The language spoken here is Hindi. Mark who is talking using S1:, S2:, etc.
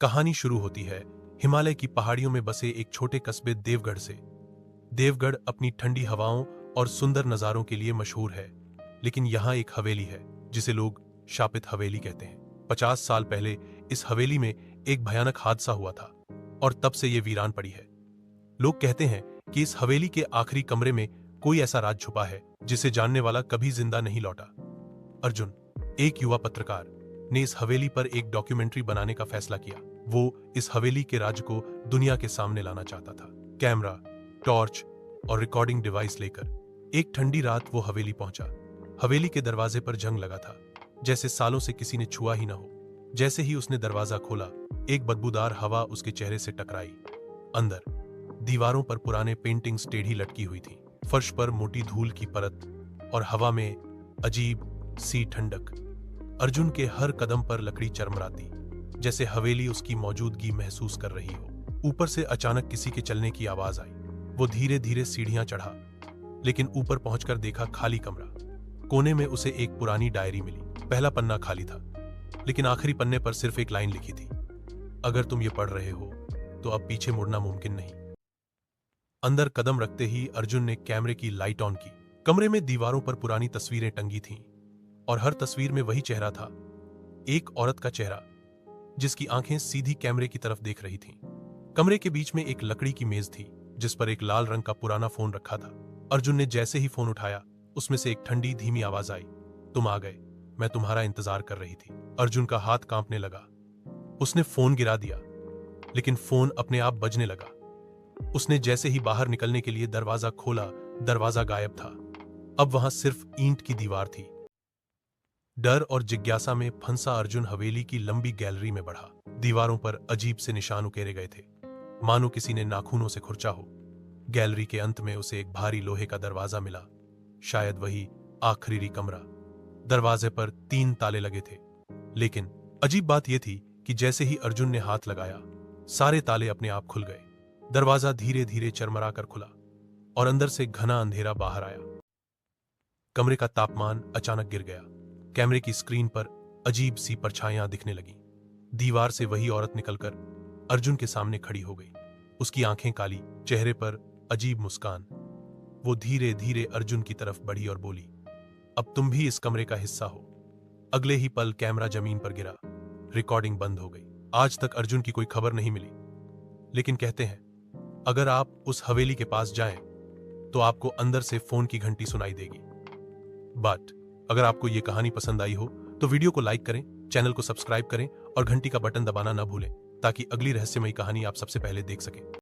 S1: कहानी शुरू होती है हिमालय की पहाड़ियों में बसे एक छोटे कस्बे देवगढ़ से। देवगढ़ अपनी ठंडी हवाओं और सुंदर नज़ारों के लिए मशहूर है, लेकिन यहाँ एक हवेली है जिसे लोग शापित हवेली कहते हैं। 50 साल पहले इस हवेली में एक भयानक हादसा हुआ था और तब से ये वीरान पड़ी है। लोग कहते हैं कि इस हवेली के आखिरी कमरे में कोई ऐसा राज छुपा है जिसे जानने वाला कभी जिंदा नहीं लौटा। अर्जुन, एक युवा पत्रकार, ने इस हवेली पर एक डॉक्यूमेंट्री बनाने का फैसला किया। वो इस हवेली के राज को दुनिया के सामने लाना चाहता था। कैमरा, टॉर्च और रिकॉर्डिंग डिवाइस लेकर एक ठंडी रात वो हवेली पहुंचा। हवेली के दरवाजे पर जंग लगा था, जैसे सालों से किसी ने छुआ ही ना हो। जैसे ही उसने दरवाजा खोला, एक बदबूदार हवा उसके चेहरे से टकराई। अंदर दीवारों पर पुराने पेंटिंग्स टेढ़ी लटकी हुई थी, फर्श पर मोटी धूल की परत और हवा में अजीब सी ठंडक। अर्जुन के हर कदम पर लकड़ी चरमराती, जैसे हवेली उसकी मौजूदगी महसूस कर रही हो। ऊपर से अचानक किसी के चलने की आवाज आई। वो धीरे धीरे सीढ़ियां चढ़ा, लेकिन ऊपर पहुंचकर देखा खाली कमरा। कोने में उसे एक पुरानी डायरी मिली। पहला पन्ना खाली था, लेकिन आखिरी पन्ने पर सिर्फ एक लाइन लिखी थी, अगर तुम ये पढ़ रहे हो तो अब पीछे मुड़ना मुमकिन नहीं। अंदर कदम रखते ही अर्जुन ने कैमरे की लाइट ऑन की। कमरे में दीवारों पर पुरानी तस्वीरें टंगी थीं और हर तस्वीर में वही चेहरा था, एक औरत का चेहरा जिसकी आंखें सीधी कैमरे की तरफ देख रही थीं। कमरे के बीच में एक लकड़ी की मेज थी जिस पर एक लाल रंग का पुराना फोन रखा था। अर्जुन ने जैसे ही फोन उठाया, उसमें से एक ठंडी धीमी आवाज आई, तुम आ गए, मैं तुम्हारा इंतजार कर रही थी। अर्जुन का हाथ कांपने लगा। उसने फोन गिरा दिया, लेकिन फोन अपने आप बजने लगा। उसने जैसे ही बाहर निकलने के लिए दरवाजा खोला, दरवाजा गायब था। अब वहां सिर्फ ईंट की दीवार थी। डर और जिज्ञासा में फंसा अर्जुन हवेली की लंबी गैलरी में बढ़ा। दीवारों पर अजीब से निशान उकेरे गए थे, मानो किसी ने नाखूनों से खुरचा हो। गैलरी के अंत में उसे एक भारी लोहे का दरवाजा मिला, शायद वही आखिरी कमरा। दरवाजे पर 3 ताले लगे थे, लेकिन अजीब बात यह थी कि जैसे ही अर्जुन ने हाथ लगाया, सारे ताले अपने आप खुल गए। दरवाजा धीरे धीरे चरमरा कर खुला और अंदर से घना अंधेरा बाहर आया। कमरे का तापमान अचानक गिर गया। कैमरे की स्क्रीन पर अजीब सी परछाइयां दिखने लगीं। दीवार से वही औरत निकलकर अर्जुन के सामने खड़ी हो गई। उसकी आंखें काली, चेहरे पर अजीब मुस्कान। वो धीरे धीरे अर्जुन की तरफ बढ़ी और बोली, अब तुम भी इस कमरे का हिस्सा हो। अगले ही पल कैमरा जमीन पर गिरा, रिकॉर्डिंग बंद हो गई। आज तक अर्जुन की कोई खबर नहीं मिली, लेकिन कहते हैं अगर आप उस हवेली के पास जाएं तो आपको अंदर से फोन की घंटी सुनाई देगी। बट अगर आपको यह कहानी पसंद आई हो तो वीडियो को लाइक करें, चैनल को सब्सक्राइब करें और घंटी का बटन दबाना ना भूलें, ताकि अगली रहस्यमयी कहानी आप सबसे पहले देख सकें।